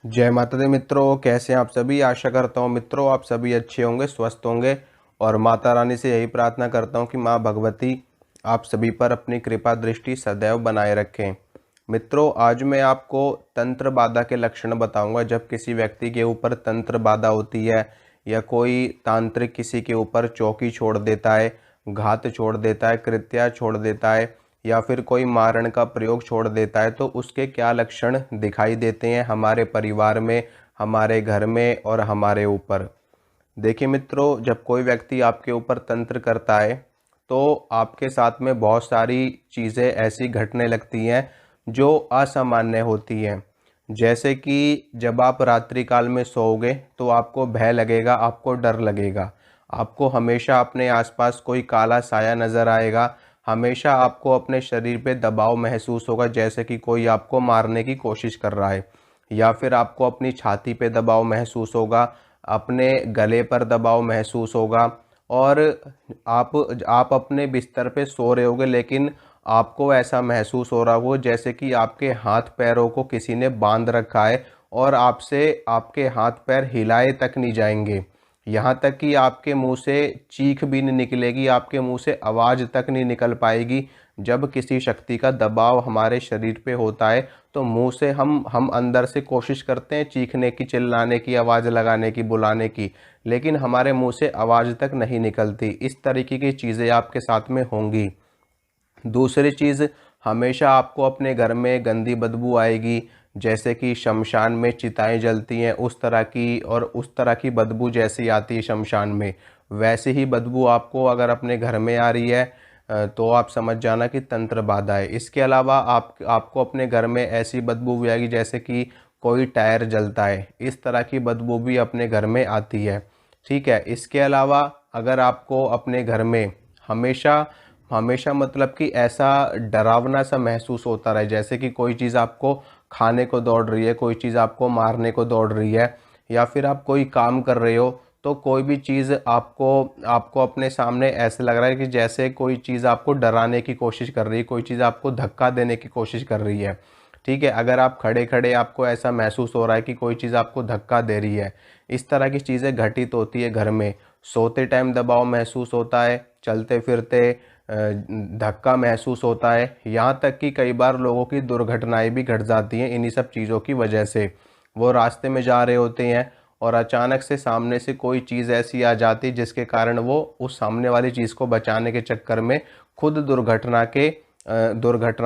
जय माता दी मित्रों, कैसे हैं आप सभी। आशा करता हूँ मित्रों आप सभी अच्छे होंगे, स्वस्थ होंगे। और माता रानी से यही प्रार्थना करता हूँ कि माँ भगवती आप सभी पर अपनी कृपा दृष्टि सदैव बनाए रखें। मित्रों, आज मैं आपको तंत्र बाधा के लक्षण बताऊंगा। जब किसी व्यक्ति के ऊपर तंत्र बाधा होती है या कोई तांत्रिक किसी के ऊपर चौकी छोड़ देता है, घात छोड़ देता है, कृत्या छोड़ देता है या फिर कोई मारण का प्रयोग छोड़ देता है, तो उसके क्या लक्षण दिखाई देते हैं हमारे परिवार में, हमारे घर में और हमारे ऊपर। देखिए मित्रों, जब कोई व्यक्ति आपके ऊपर तंत्र करता है तो आपके साथ में बहुत सारी चीज़ें ऐसी घटने लगती हैं जो असामान्य होती हैं। जैसे कि जब आप रात्रि काल में सोओगे तो आपको भय लगेगा, आपको डर लगेगा, आपको हमेशा अपने आसपास कोई काला साया नज़र आएगा, हमेशा आपको अपने शरीर पे दबाव महसूस होगा, जैसे कि कोई आपको मारने की कोशिश कर रहा है। या फिर आपको अपनी छाती पे दबाव महसूस होगा, अपने गले पर दबाव महसूस होगा। और आप अपने बिस्तर पे सो रहे होगे लेकिन आपको ऐसा महसूस हो रहा हो जैसे कि आपके हाथ पैरों को किसी ने बांध रखा है और आपसे आपके हाथ पैर हिलाए तक नहीं जाएंगे। यहाँ तक कि आपके मुंह से चीख भी नहीं निकलेगी, आपके मुंह से आवाज़ तक नहीं निकल पाएगी। जब किसी शक्ति का दबाव हमारे शरीर पे होता है तो मुंह से हम अंदर से कोशिश करते हैं चीखने की, चिल्लाने की, आवाज़ लगाने की, बुलाने की, लेकिन हमारे मुंह से आवाज़ तक नहीं निकलती। इस तरीके की चीज़ें आपके साथ में होंगी। दूसरी चीज़, हमेशा आपको अपने घर में गंदी बदबू आएगी, जैसे कि शमशान में चिताएं जलती हैं उस तरह की, और उस तरह की बदबू जैसी आती है शमशान में, वैसे ही बदबू आपको अगर अपने घर में आ रही है तो आप समझ जाना कि तंत्र बाधा है। इसके अलावा आपको अपने घर में ऐसी बदबू भी आएगी जैसे कि कोई टायर जलता है, इस तरह की बदबू भी अपने घर में आती है। ठीक है। इसके अलावा अगर आपको अपने घर में हमेशा हमेशा मतलब कि ऐसा डरावना सा महसूस होता रहे, जैसे कि कोई चीज़ आपको खाने को दौड़ रही है, कोई चीज़ आपको मारने को दौड़ रही है, या फिर आप कोई काम कर रहे हो तो कोई भी चीज़ आपको आपको अपने सामने ऐसे लग रहा है कि जैसे कोई चीज़ आपको डराने की कोशिश कर रही है, कोई चीज़ आपको धक्का देने की कोशिश कर रही है। ठीक है। अगर आप खड़े खड़े आपको ऐसा महसूस हो रहा है कि कोई चीज़ आपको धक्का दे रही है, इस तरह की चीज़ें घटित होती है घर में। सोते टाइम दबाव महसूस होता है, चलते फिरते धक्का महसूस होता है, यहाँ तक कि कई बार लोगों की दुर्घटनाएं भी घट जाती हैं इन्हीं सब चीज़ों की वजह से। वो रास्ते में जा रहे होते हैं और अचानक से सामने से कोई चीज़ ऐसी आ जाती है जिसके कारण वो उस सामने वाली चीज़ को बचाने के चक्कर में खुद दुर्घटना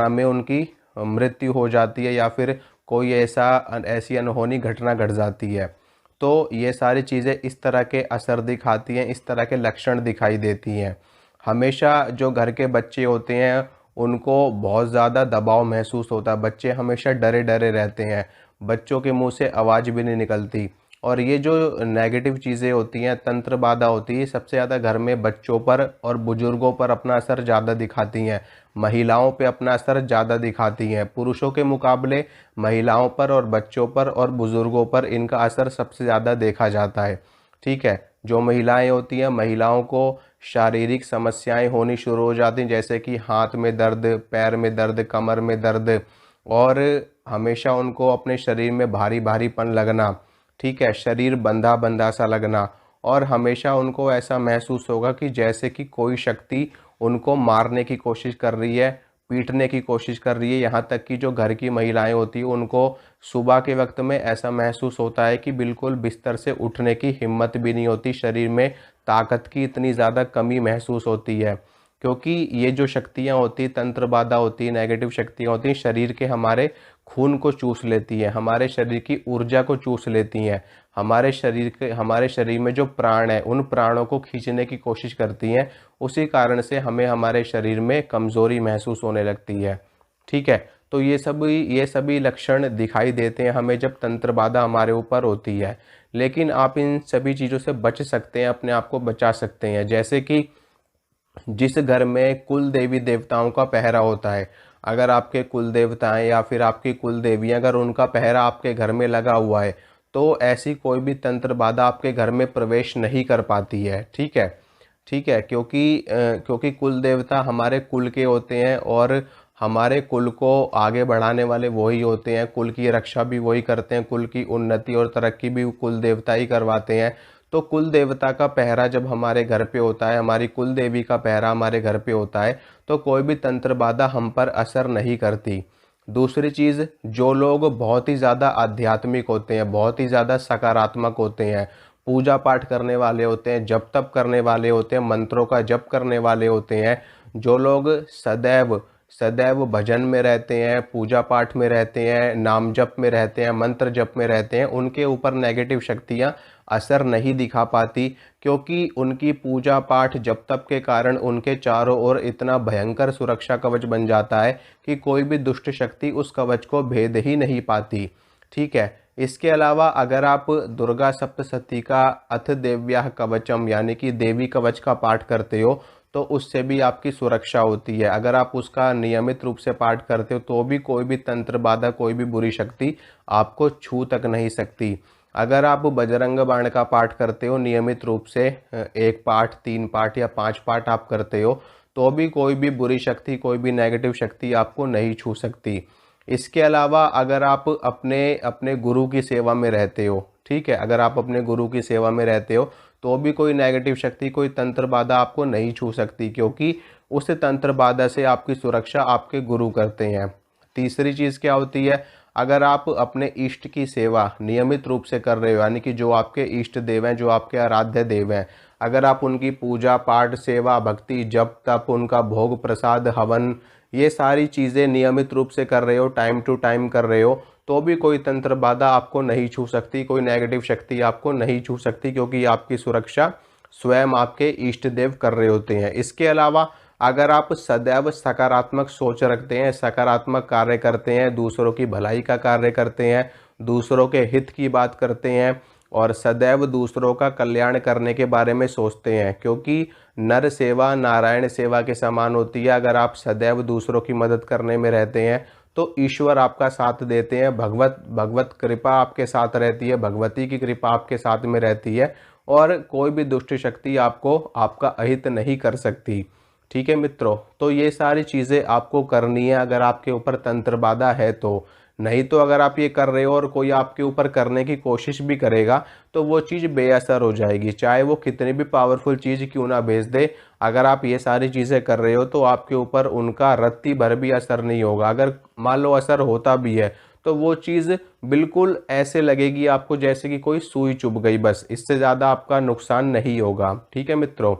में उनकी मृत्यु हो जाती है, या फिर कोई ऐसी अनहोनी घटना घट जाती है। तो ये सारी चीज़ें इस तरह के असर दिखाती हैं, इस तरह के लक्षण दिखाई देती हैं। हमेशा जो घर के बच्चे होते हैं उनको बहुत ज़्यादा दबाव महसूस होता है, बच्चे हमेशा डरे डरे रहते हैं, बच्चों के मुंह से आवाज़ भी नहीं निकलती। और ये जो नेगेटिव चीज़ें होती हैं, तंत्र बाधा होती है, सबसे ज़्यादा घर में बच्चों पर और बुजुर्गों पर अपना असर ज़्यादा दिखाती हैं, महिलाओं पे अपना असर ज़्यादा दिखाती हैं। पुरुषों के मुकाबले महिलाओं पर और बच्चों पर और बुजुर्गों पर इनका असर सबसे ज़्यादा देखा जाता है। ठीक है। जो महिलाएं होती हैं, महिलाओं को शारीरिक समस्याएं होनी शुरू हो जाती हैं, जैसे कि हाथ में दर्द, पैर में दर्द, कमर में दर्द, और हमेशा उनको अपने शरीर में भारी भारीपन लगना। ठीक है। शरीर बंधा बंधा सा लगना, और हमेशा उनको ऐसा महसूस होगा कि जैसे कि कोई शक्ति उनको मारने की कोशिश कर रही है, पीटने की कोशिश कर रही है। यहाँ तक कि जो घर की महिलाएं होती हैं उनको सुबह के वक्त में ऐसा महसूस होता है कि बिल्कुल बिस्तर से उठने की हिम्मत भी नहीं होती, शरीर में ताकत की इतनी ज़्यादा कमी महसूस होती है। क्योंकि ये जो शक्तियाँ होती, तंत्र बाधा होती, नेगेटिव शक्तियाँ होती, शरीर के हमारे खून को चूस लेती हैं, हमारे शरीर की ऊर्जा को चूस लेती हैं, हमारे शरीर में जो प्राण है उन प्राणों को खींचने की कोशिश करती हैं। उसी कारण से हमें हमारे शरीर में कमज़ोरी महसूस होने लगती है। ठीक है। तो ये सभी लक्षण दिखाई देते हैं हमें जब तंत्र बाधा हमारे ऊपर होती है। लेकिन आप इन सभी चीज़ों से बच सकते हैं, अपने आप को बचा सकते हैं। जैसे कि जिस घर में कुल देवी देवताओं का पहरा होता है, अगर आपके कुल देवताएं या फिर आपकी कुल देवियाँ, अगर उनका पहरा आपके घर में लगा हुआ है तो ऐसी कोई भी तंत्र बाधा आपके घर में प्रवेश नहीं कर पाती है। ठीक है। ठीक है। क्योंकि कुल देवता हमारे कुल के होते हैं, और हमारे कुल को आगे बढ़ाने वाले वही होते हैं, कुल की रक्षा भी वही करते हैं, कुल की उन्नति और तरक्की भी कुल देवता ही करवाते हैं। तो कुल देवता का पहरा जब हमारे घर पे होता है, हमारी कुल देवी का पहरा हमारे घर पे होता है, तो कोई भी तंत्र बाधा हम पर असर नहीं करती। दूसरी चीज़, जो लोग बहुत ही ज़्यादा आध्यात्मिक होते हैं, बहुत ही ज़्यादा सकारात्मक होते हैं, पूजा पाठ करने वाले होते हैं, जप तप करने वाले होते हैं, मंत्रों का जप करने वाले होते हैं, जो लोग सदैव सदैव भजन में रहते हैं, पूजा पाठ में रहते हैं, नाम जप में रहते हैं, मंत्र जप में रहते हैं, उनके ऊपर नेगेटिव शक्तियाँ असर नहीं दिखा पाती, क्योंकि उनकी पूजा पाठ जप तप के कारण उनके चारों ओर इतना भयंकर सुरक्षा कवच बन जाता है कि कोई भी दुष्ट शक्ति उस कवच को भेद ही नहीं पाती। ठीक है। इसके अलावा अगर आप दुर्गा सप्तशती का अथ देव्याः कवचम यानी कि देवी कवच का पाठ करते हो तो उससे भी आपकी सुरक्षा होती है। अगर आप उसका नियमित रूप से पाठ करते हो तो भी कोई भी तंत्र बाधा, कोई भी बुरी शक्ति आपको छू तक नहीं सकती। अगर आप बजरंग बाण का पाठ करते हो नियमित रूप से, 1 पाठ, 3 पाठ या 5 पाठ आप करते हो, तो भी कोई भी बुरी शक्ति, कोई भी नेगेटिव शक्ति आपको नहीं छू सकती। इसके अलावा अगर आप अपने अपने गुरु की सेवा में रहते हो, ठीक है, अगर आप अपने गुरु की सेवा में रहते हो तो भी कोई नेगेटिव शक्ति, कोई तंत्र बाधा आपको नहीं छू सकती, क्योंकि उस तंत्र बाधा से आपकी सुरक्षा आपके गुरु करते हैं। तीसरी चीज़ क्या होती है, अगर आप अपने इष्ट की सेवा नियमित रूप से कर रहे हो, यानी कि जो आपके इष्ट देव हैं, जो आपके आराध्य देव हैं, अगर आप उनकी पूजा पाठ, सेवा, भक्ति, जप तप, उनका भोग प्रसाद, हवन, ये सारी चीज़ें नियमित रूप से कर रहे हो, टाइम टू टाइम कर रहे हो, तो भी कोई तंत्र बाधा आपको नहीं छू सकती, कोई नेगेटिव शक्ति आपको नहीं छू सकती, क्योंकि आपकी सुरक्षा स्वयं आपके इष्ट देव कर रहे होते हैं। इसके अलावा अगर आप सदैव सकारात्मक सोच रखते हैं, सकारात्मक कार्य करते हैं, दूसरों की भलाई का कार्य करते हैं, दूसरों के हित की बात करते हैं और सदैव दूसरों का कल्याण करने के बारे में सोचते हैं, क्योंकि नर सेवा नारायण सेवा के समान होती है। अगर आप सदैव दूसरों की मदद करने में रहते हैं तो ईश्वर आपका साथ देते हैं, भगवत कृपा आपके साथ रहती है, भगवती की कृपा आपके साथ में रहती है और कोई भी दुष्ट शक्ति आपको आपका अहित नहीं कर सकती। ठीक है मित्रों, तो ये सारी चीज़ें आपको करनी है अगर आपके ऊपर तंत्र बाधा है तो। नहीं तो अगर आप ये कर रहे हो और कोई आपके ऊपर करने की कोशिश भी करेगा तो वो चीज़ बेअसर हो जाएगी, चाहे वो कितनी भी पावरफुल चीज़ क्यों ना भेज दे। अगर आप ये सारी चीज़ें कर रहे हो तो आपके ऊपर उनका रत्ती भर भी असर नहीं होगा। अगर मान लो असर होता भी है तो वो चीज़ बिल्कुल ऐसे लगेगी आपको जैसे कि कोई सुई चुभ गई, बस, इससे ज़्यादा आपका नुकसान नहीं होगा। ठीक है मित्रों,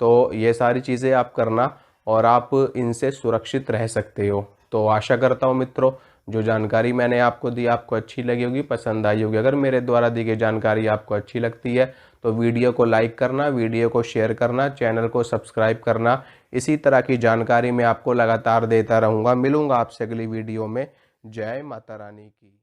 तो ये सारी चीज़ें आप करना और आप इनसे सुरक्षित रह सकते हो। तो आशा करता हूँ मित्रों जो जानकारी मैंने आपको दी आपको अच्छी लगी होगी, पसंद आई होगी। अगर मेरे द्वारा दी गई जानकारी आपको अच्छी लगती है तो वीडियो को लाइक करना, वीडियो को शेयर करना, चैनल को सब्सक्राइब करना। इसी तरह की जानकारी मैं आपको लगातार देता रहूँगा। मिलूँगा आपसे अगली वीडियो में। जय माता रानी की।